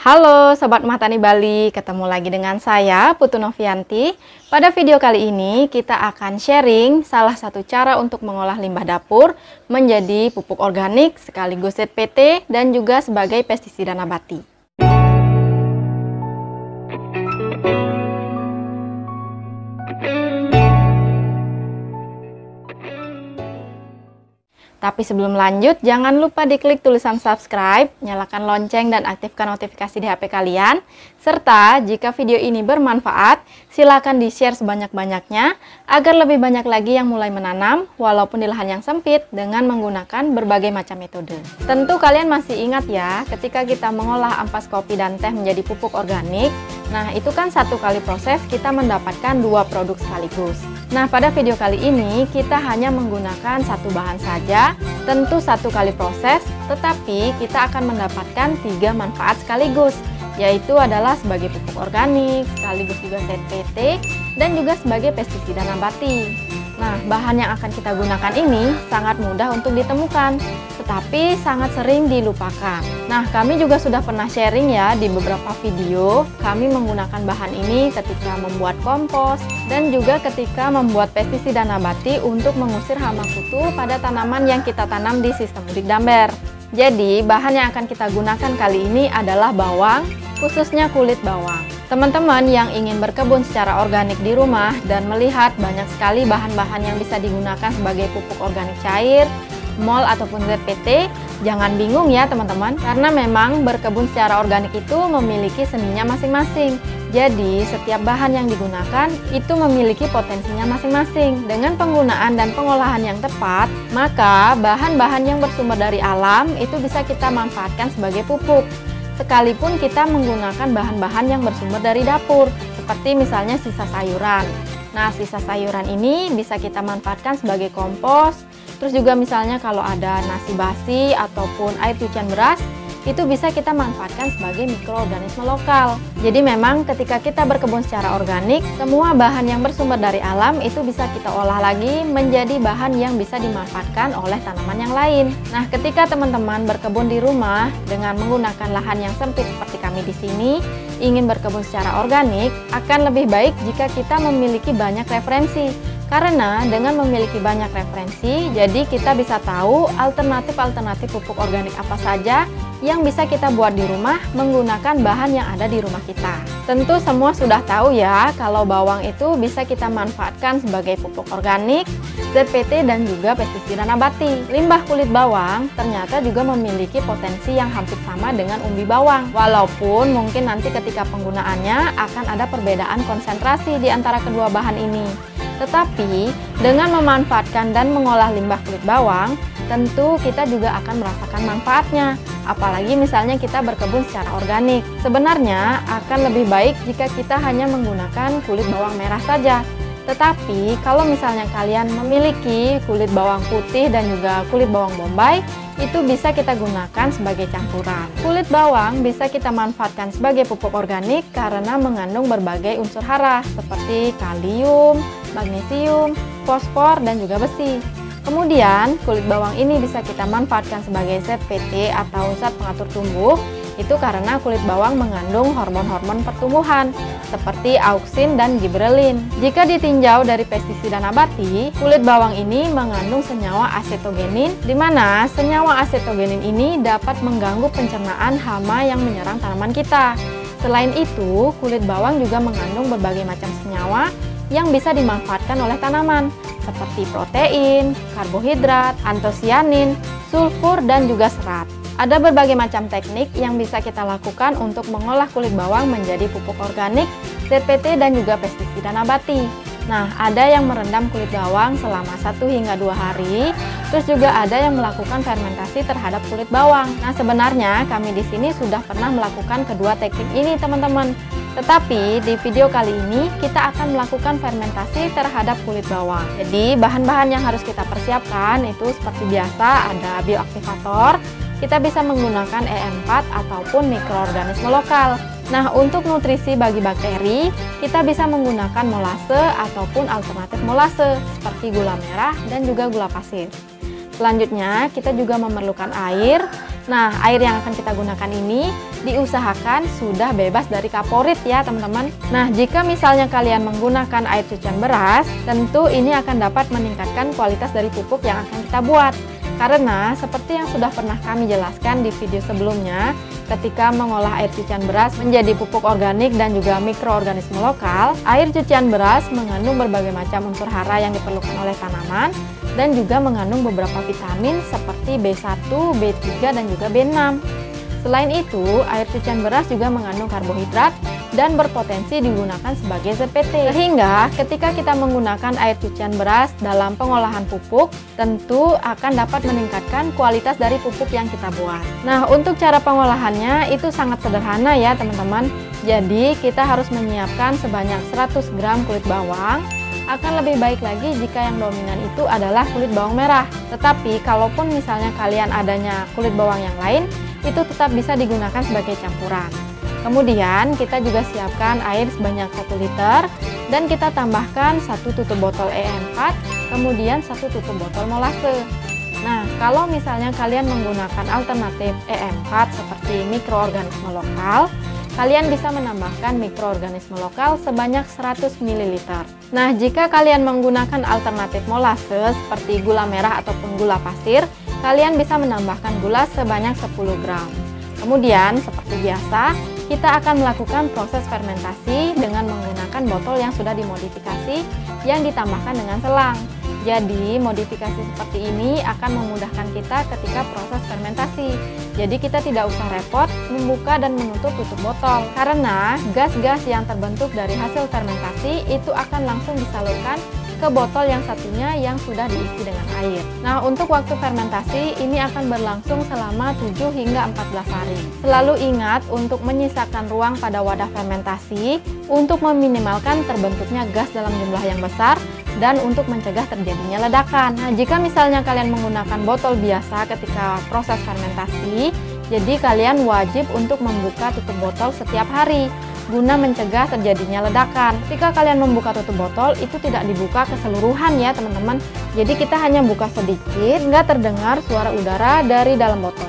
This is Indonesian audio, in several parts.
Halo Sobat Mah Tani Bali, ketemu lagi dengan saya Putu Novianti. Pada video kali ini kita akan sharing salah satu cara untuk mengolah limbah dapur menjadi pupuk organik sekaligus ZPT dan juga sebagai pestisida nabati. Tapi sebelum lanjut, jangan lupa diklik tulisan subscribe, nyalakan lonceng dan aktifkan notifikasi di HP kalian. Serta jika video ini bermanfaat, silakan di-share sebanyak-banyaknya agar lebih banyak lagi yang mulai menanam walaupun di lahan yang sempit dengan menggunakan berbagai macam metode. Tentu kalian masih ingat ya, ketika kita mengolah ampas kopi dan teh menjadi pupuk organik, nah itu kan satu kali proses kita mendapatkan dua produk sekaligus. Nah, pada video kali ini kita hanya menggunakan satu bahan saja, tentu satu kali proses, tetapi kita akan mendapatkan tiga manfaat sekaligus, yaitu adalah sebagai pupuk organik, sekaligus juga ZPT, dan juga sebagai pestisida nabati. Nah, bahan yang akan kita gunakan ini sangat mudah untuk ditemukan, tetapi sangat sering dilupakan. Nah, kami juga sudah pernah sharing ya di beberapa video, kami menggunakan bahan ini ketika membuat kompos, dan juga ketika membuat pestisida nabati untuk mengusir hama kutu pada tanaman yang kita tanam di sistem udik damber. Jadi, bahan yang akan kita gunakan kali ini adalah bawang, khususnya kulit bawang. Teman-teman yang ingin berkebun secara organik di rumah dan melihat banyak sekali bahan-bahan yang bisa digunakan sebagai pupuk organik cair, MOL ataupun ZPT, jangan bingung ya teman-teman, karena memang berkebun secara organik itu memiliki seninya masing-masing. Jadi, setiap bahan yang digunakan itu memiliki potensinya masing-masing. Dengan penggunaan dan pengolahan yang tepat, maka bahan-bahan yang bersumber dari alam itu bisa kita manfaatkan sebagai pupuk. Sekalipun kita menggunakan bahan-bahan yang bersumber dari dapur, seperti misalnya sisa sayuran. Nah, sisa sayuran ini bisa kita manfaatkan sebagai kompos. Terus juga misalnya kalau ada nasi basi ataupun air cucian beras, itu bisa kita manfaatkan sebagai mikroorganisme lokal. Jadi memang ketika kita berkebun secara organik, semua bahan yang bersumber dari alam itu bisa kita olah lagi menjadi bahan yang bisa dimanfaatkan oleh tanaman yang lain. Nah, ketika teman-teman berkebun di rumah dengan menggunakan lahan yang sempit seperti kami di sini, ingin berkebun secara organik, akan lebih baik jika kita memiliki banyak referensi. Karena dengan memiliki banyak referensi, jadi kita bisa tahu alternatif-alternatif pupuk organik apa saja yang bisa kita buat di rumah menggunakan bahan yang ada di rumah kita. Tentu semua sudah tahu ya, kalau bawang itu bisa kita manfaatkan sebagai pupuk organik, ZPT dan juga pestisida nabati. Limbah kulit bawang ternyata juga memiliki potensi yang hampir sama dengan umbi bawang. Walaupun mungkin nanti ketika penggunaannya akan ada perbedaan konsentrasi di antara kedua bahan ini. Tetapi, dengan memanfaatkan dan mengolah limbah kulit bawang, tentu kita juga akan merasakan manfaatnya. Apalagi misalnya kita berkebun secara organik. Sebenarnya akan lebih baik jika kita hanya menggunakan kulit bawang merah saja. Tetapi, kalau misalnya kalian memiliki kulit bawang putih dan juga kulit bawang bombay, itu bisa kita gunakan sebagai campuran. Kulit bawang bisa kita manfaatkan sebagai pupuk organik karena mengandung berbagai unsur hara seperti kalium, magnesium, fosfor, dan juga besi. Kemudian, kulit bawang ini bisa kita manfaatkan sebagai ZPT atau zat pengatur tumbuh, itu karena kulit bawang mengandung hormon-hormon pertumbuhan seperti auksin dan giberelin. Jika ditinjau dari pestisida nabati, kulit bawang ini mengandung senyawa asetogenin, di mana senyawa asetogenin ini dapat mengganggu pencernaan hama yang menyerang tanaman kita. Selain itu, kulit bawang juga mengandung berbagai macam senyawa yang bisa dimanfaatkan oleh tanaman, seperti protein, karbohidrat, antosianin, sulfur, dan juga serat. Ada berbagai macam teknik yang bisa kita lakukan untuk mengolah kulit bawang menjadi pupuk organik, ZPT, dan juga pestisida nabati. Nah, ada yang merendam kulit bawang selama 1 hingga 2 hari, terus juga ada yang melakukan fermentasi terhadap kulit bawang. Nah, sebenarnya kami di sini sudah pernah melakukan kedua teknik ini, teman-teman. Tetapi di video kali ini kita akan melakukan fermentasi terhadap kulit bawang. Jadi bahan-bahan yang harus kita persiapkan itu seperti biasa ada bioaktivator. Kita bisa menggunakan E4 ataupun mikroorganisme lokal. Nah, untuk nutrisi bagi bakteri, kita bisa menggunakan molase ataupun alternatif molase seperti gula merah dan juga gula pasir. Selanjutnya, kita juga memerlukan air Nah, air yang akan kita gunakan ini diusahakan sudah bebas dari kaporit ya teman-teman. Nah, jika misalnya kalian menggunakan air cucian beras, tentu ini akan dapat meningkatkan kualitas dari pupuk yang akan kita buat. Karena seperti yang sudah pernah kami jelaskan di video sebelumnya, ketika mengolah air cucian beras menjadi pupuk organik dan juga mikroorganisme lokal, air cucian beras mengandung berbagai macam unsur hara yang diperlukan oleh tanaman dan juga mengandung beberapa vitamin seperti B1, B3, dan juga B6. Selain itu, air cucian beras juga mengandung karbohidrat dan berpotensi digunakan sebagai ZPT. Sehingga ketika kita menggunakan air cucian beras dalam pengolahan pupuk, tentu akan dapat meningkatkan kualitas dari pupuk yang kita buat. Nah, untuk cara pengolahannya itu sangat sederhana ya teman-teman. Jadi kita harus menyiapkan sebanyak 100 gram kulit bawang. Akan lebih baik lagi jika yang dominan itu adalah kulit bawang merah. Tetapi kalaupun misalnya kalian adanya kulit bawang yang lain, itu tetap bisa digunakan sebagai campuran. Kemudian kita juga siapkan air sebanyak 1 liter dan kita tambahkan 1 tutup botol E4, kemudian 1 tutup botol molase. Nah, kalau misalnya kalian menggunakan alternatif E4 seperti mikroorganisme lokal, kalian bisa menambahkan mikroorganisme lokal sebanyak 100 ml. Nah, jika kalian menggunakan alternatif molase seperti gula merah ataupun gula pasir, kalian bisa menambahkan gula sebanyak 10 gram. Kemudian, seperti biasa, kita akan melakukan proses fermentasi dengan menggunakan botol yang sudah dimodifikasi yang ditambahkan dengan selang. Jadi, modifikasi seperti ini akan memudahkan kita ketika proses fermentasi. Jadi, kita tidak usah repot membuka dan menutup tutup botol, karena gas-gas yang terbentuk dari hasil fermentasi itu akan langsung disalurkan ke botol yang satunya yang sudah diisi dengan air. Nah, untuk waktu fermentasi ini akan berlangsung selama 7 hingga 14 hari. Selalu ingat untuk menyisakan ruang pada wadah fermentasi untuk meminimalkan terbentuknya gas dalam jumlah yang besar dan untuk mencegah terjadinya ledakan. Nah, jika misalnya kalian menggunakan botol biasa ketika proses fermentasi, jadi kalian wajib untuk membuka tutup botol setiap hari guna mencegah terjadinya ledakan. Ketika kalian membuka tutup botol, itu tidak dibuka keseluruhan ya teman-teman. Jadi kita hanya buka sedikit, nggak terdengar suara udara dari dalam botol.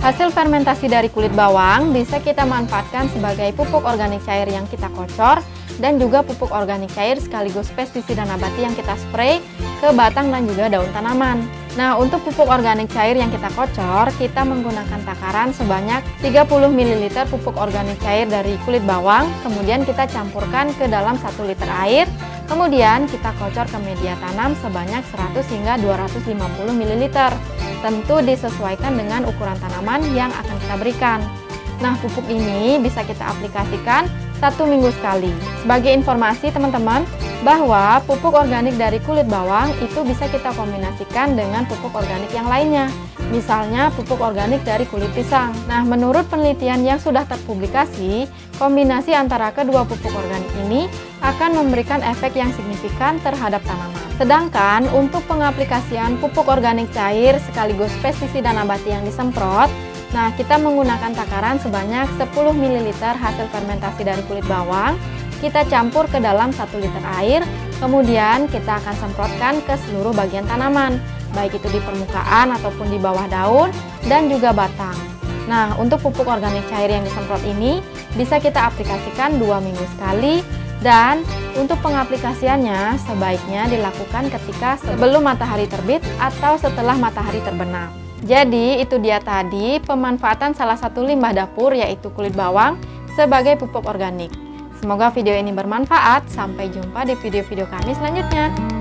Hasil fermentasi dari kulit bawang bisa kita manfaatkan sebagai pupuk organik cair yang kita kocor dan juga pupuk organik cair sekaligus pestisida nabati yang kita spray ke batang dan juga daun tanaman. Nah, untuk pupuk organik cair yang kita kocor, kita menggunakan takaran sebanyak 30 ml pupuk organik cair dari kulit bawang, kemudian kita campurkan ke dalam 1 liter air, kemudian kita kocor ke media tanam sebanyak 100 hingga 250 ml. Tentu disesuaikan dengan ukuran tanaman yang akan kita berikan. Nah, pupuk ini bisa kita aplikasikan 1 minggu sekali. Sebagai informasi teman-teman, bahwa pupuk organik dari kulit bawang itu bisa kita kombinasikan dengan pupuk organik yang lainnya. Misalnya pupuk organik dari kulit pisang. Nah, menurut penelitian yang sudah terpublikasi, kombinasi antara kedua pupuk organik ini akan memberikan efek yang signifikan terhadap tanaman. Sedangkan untuk pengaplikasian pupuk organik cair sekaligus pestisida nabati yang disemprot, nah kita menggunakan takaran sebanyak 10 ml hasil fermentasi dari kulit bawang, kita campur ke dalam 1 liter air, kemudian kita akan semprotkan ke seluruh bagian tanaman, baik itu di permukaan ataupun di bawah daun dan juga batang. Nah, untuk pupuk organik cair yang disemprot ini bisa kita aplikasikan 2 minggu sekali, dan untuk pengaplikasiannya sebaiknya dilakukan ketika sebelum matahari terbit atau setelah matahari terbenam. Jadi itu dia tadi pemanfaatan salah satu limbah dapur yaitu kulit bawang sebagai pupuk organik. Semoga video ini bermanfaat. Sampai jumpa di video-video kami selanjutnya.